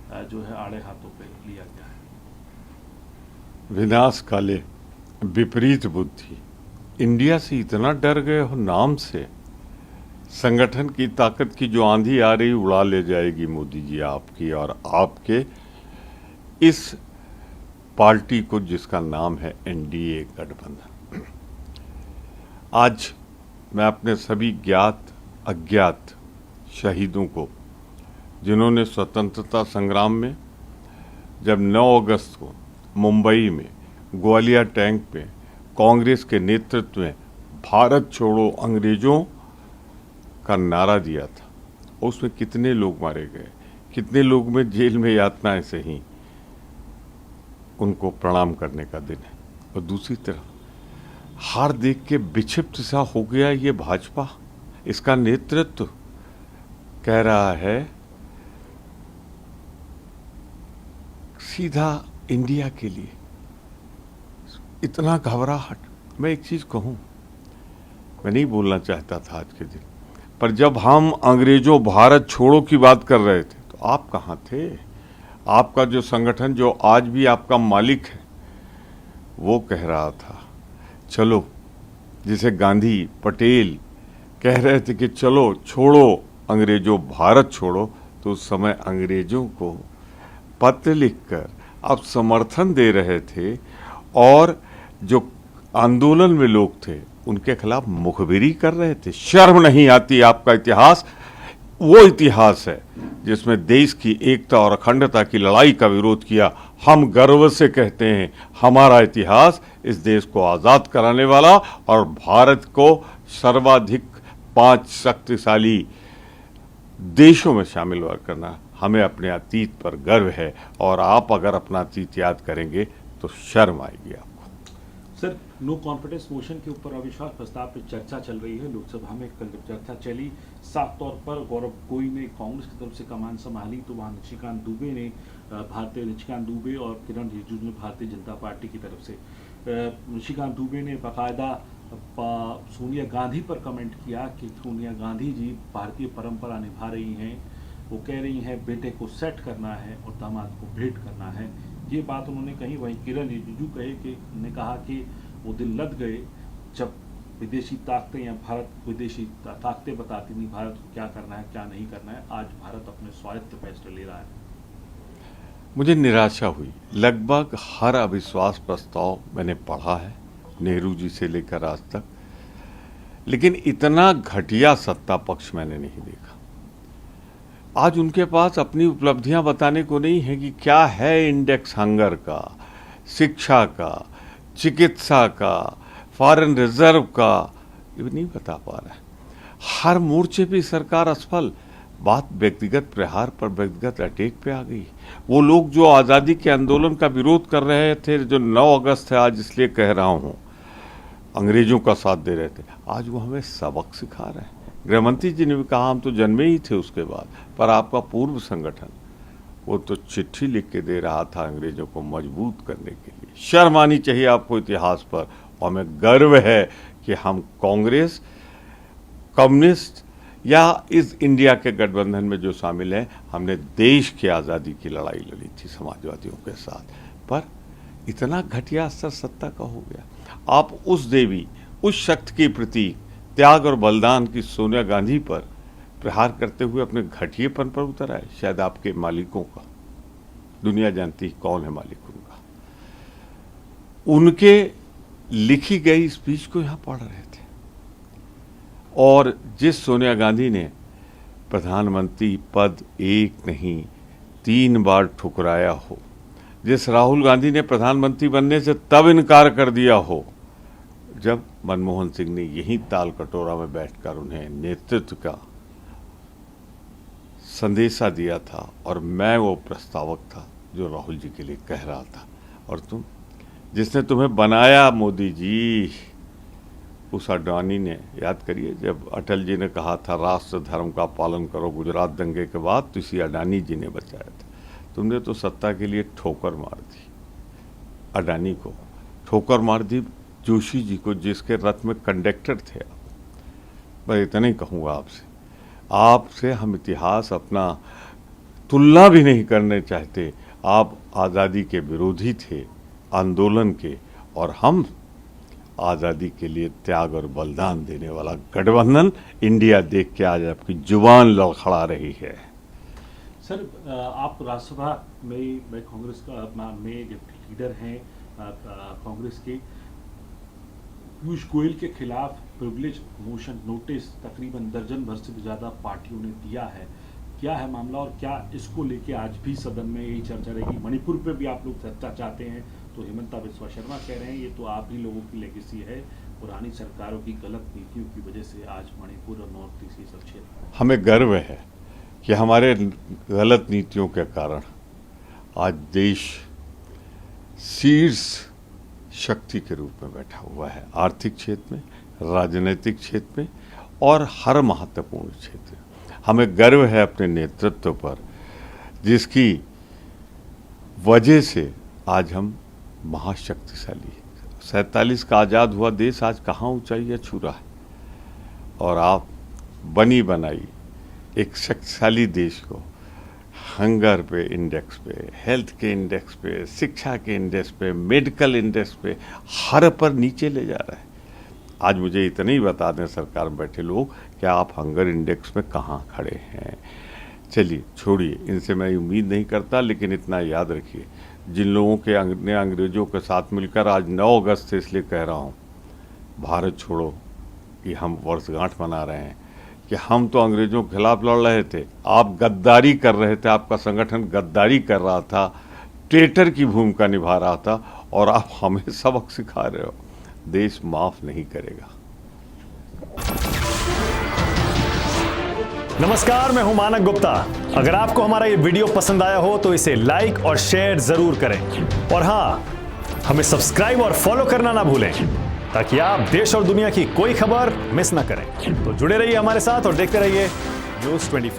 जो है आड़े हाथों पे लिया गया है। विनाश काले विपरीत बुद्धि। इंडिया से इतना डर गए हो नाम से, संगठन की ताकत की जो आंधी आ रही उड़ा ले जाएगी मोदी जी आपकी और आपके इस पार्टी को जिसका नाम है एनडीए गठबंधन। आज मैं अपने सभी ज्ञात अज्ञात शहीदों को, जिन्होंने स्वतंत्रता संग्राम में जब 9 अगस्त को मुंबई में ग्वालियर टैंक पे कांग्रेस के नेतृत्व में भारत छोड़ो अंग्रेजों का नारा दिया था, उसमें कितने लोग मारे गए, कितने लोग में जेल में यातनाएं सही, उनको प्रणाम करने का दिन है। और दूसरी तरफ हार देख के विक्षिप्त सा हो गया ये भाजपा, इसका नेतृत्व कह रहा है सीधा इंडिया के लिए। इतना घबराहट। मैं एक चीज कहूं, मैं नहीं बोलना चाहता था आज के दिन, पर जब हम अंग्रेजों भारत छोड़ो की बात कर रहे थे तो आप कहां थे? आपका जो संगठन जो आज भी आपका मालिक है वो कह रहा था चलो, जिसे गांधी पटेल कह रहे थे कि चलो छोड़ो अंग्रेजों भारत छोड़ो, तो उस समय अंग्रेजों को पत्र लिखकर आप समर्थन दे रहे थे और जो आंदोलन में लोग थे उनके खिलाफ मुखबिरी कर रहे थे। शर्म नहीं आती? आपका इतिहास वो इतिहास है जिसमें देश की एकता और अखंडता की लड़ाई का विरोध किया। हम गर्व से कहते हैं हमारा इतिहास इस देश को आज़ाद कराने वाला और भारत को सर्वाधिक 5 शक्तिशाली देशों में शामिल करना। हमें अपने अतीत पर गर्व है और आप अगर अपना अतीत याद करेंगे तो शर्म आएगी आपको। सर, नो कॉन्फिडेंस मोशन के ऊपर अविश्वास प्रस्ताव पे चर्चा चल रही है लोकसभा में। कल जब चर्चा चली, साफ तौर पर गौरव गोई ने कांग्रेस की तरफ से कमान संभाली, तो वहाँ निशिकांत दुबे ने निशिकांत दुबे और किरण रिजिजू ने भारतीय जनता पार्टी की तरफ से। निशिकांत दुबे ने बाकायदा सोनिया गांधी पर कमेंट किया कि सोनिया गांधी जी भारतीय परंपरा निभा रही हैं। वो कह रही हैं बेटे को सेट करना है और दामाद को भेंट करना है, ये बात उन्होंने कही। वहीं किरण रिजिजू ने कहा कि वो दिन लद गए जब विदेशी ताकतें या भारत विदेशी ताकतें बताती नहीं भारत को क्या करना है क्या नहीं करना है। आज भारत अपने स्वायत्त फैसले ले रहा है। मुझे निराशा हुई। लगभग हर अविश्वास प्रस्ताव मैंने पढ़ा है, नेहरू जी से लेकर आज तक, लेकिन इतना घटिया सत्ता पक्ष मैंने नहीं देखा। आज उनके पास अपनी उपलब्धियां बताने को नहीं है कि क्या है इंडेक्स हंगर का, शिक्षा का, चिकित्सा का, फॉरेन रिजर्व का, ये नहीं बता पा रहा है। हर मोर्चे पे सरकार असफल। बात व्यक्तिगत प्रहार पर, व्यक्तिगत अटैक पे आ गई। वो लोग जो आज़ादी के आंदोलन का विरोध कर रहे थे, जो 9 अगस्त है आज इसलिए कह रहा हूं, अंग्रेजों का साथ दे रहे थे, आज वो हमें सबक सिखा रहे हैं। गृहमंत्री जी ने भी कहा हम तो जन्मे ही थे उसके बाद, पर आपका पूर्व संगठन वो तो चिट्ठी लिख के दे रहा था अंग्रेजों को मजबूत करने के लिए। शर्म आनी चाहिए आपको इतिहास पर। और हमें गर्व है कि हम कांग्रेस, कम्युनिस्ट या इस इंडिया के गठबंधन में जो शामिल है, हमने देश की आज़ादी की लड़ाई लड़ी थी समाजवादियों के साथ। पर इतना घटिया असर सत्ता का हो गया। आप उस देवी, उस शक्ति के प्रति त्याग और बलिदान की सोनिया गांधी पर प्रहार करते हुए अपने घटिएपन पर उतर आए। शायद आपके मालिकों का, दुनिया जानती कौन है मालिक उनका, उनके लिखी गई स्पीच को यहां पढ़ रहे थे। और जिस सोनिया गांधी ने प्रधानमंत्री पद 1 नहीं 3 बार ठुकराया हो, जिस राहुल गांधी ने प्रधानमंत्री बनने से तब इनकार कर दिया हो जब मनमोहन सिंह ने यही ताल कटोरा में बैठकर उन्हें नेतृत्व का संदेशा दिया था, और मैं वो प्रस्तावक था जो राहुल जी के लिए कह रहा था। और तुम, जिसने तुम्हें बनाया मोदी जी, उस अडानी ने, याद करिए जब अटल जी ने कहा था राष्ट्र धर्म का पालन करो गुजरात दंगे के बाद, तो इसी अडानी जी ने बचाया था। तुमने तो सत्ता के लिए ठोकर मार दी, अडानी को ठोकर मार दी, जोशी जी को जिसके रथ में कंडक्टर थे आप। बस इतना ही कहूँगा आपसे। आपसे हम इतिहास अपना तुलना भी नहीं करने चाहते। आप आज़ादी के विरोधी थे, आंदोलन के, और हम आज़ादी के लिए त्याग और बलिदान देने वाला गठबंधन इंडिया देख के आज आपकी जुबान लड़खड़ा रही है। सर, आप राज्यसभा में कांग्रेस का में डिप्टी लीडर हैं कांग्रेस के। पीयूष गोयल के खिलाफ प्रिविलेज मोशन नोटिस तकरीबन दर्जन भर से भी ज़्यादा पार्टियों ने दिया है। क्या है मामला और क्या इसको लेके आज भी सदन में यही चर्चा रहेगी? मणिपुर पे भी आप लोग चर्चा चाहते हैं तो हिमंता बिस्वा शर्मा कह रहे हैं ये तो आप ही लोगों की लेगेसी है, पुरानी सरकारों की गलत नीतियों की वजह से आज मणिपुर और नॉर्थ ईस्ट ये सब क्षेत्र। हमें गर्व है कि हमारे गलत नीतियों के कारण आज देश शीर्ष शक्ति के रूप में बैठा हुआ है, आर्थिक क्षेत्र में, राजनीतिक क्षेत्र में और हर महत्वपूर्ण क्षेत्र में। हमें गर्व है अपने नेतृत्व पर, जिसकी वजह से आज हम महाशक्तिशाली हैं। 47 का आज़ाद हुआ देश आज कहाँ ऊंचाइयाँ छू रहा है, और आप बनी बनाई एक शक्तिशाली देश को हंगर पे इंडेक्स पे, हेल्थ के इंडेक्स पे, शिक्षा के इंडेक्स पे, मेडिकल इंडेक्स पे, हर पर नीचे ले जा रहा है। आज मुझे इतना ही बता दें सरकार में बैठे लोग कि आप हंगर इंडेक्स में कहाँ खड़े हैं। चलिए छोड़िए, इनसे मैं उम्मीद नहीं करता, लेकिन इतना याद रखिए, जिन लोगों के ने अंग्रेज़ों के साथ मिलकर आज 9 अगस्त से इसलिए कह रहा हूँ भारत छोड़ो कि हम वर्षगांठ मना रहे हैं कि हम तो अंग्रेज़ों के खिलाफ लड़ रहे थे, आप गद्दारी कर रहे थे, आपका संगठन गद्दारी कर रहा था, ट्रेटर की भूमिका निभा रहा था, और आप हमें सबक सिखा रहे हो। देश माफ नहीं करेगा। नमस्कार, मैं हूं मानक गुप्ता। अगर आपको हमारा ये वीडियो पसंद आया हो तो इसे लाइक और शेयर जरूर करें, और हाँ, हमें सब्सक्राइब और फॉलो करना ना भूलें ताकि आप देश और दुनिया की कोई खबर मिस ना करें। तो जुड़े रहिए हमारे साथ और देखते रहिए न्यूज़ 24।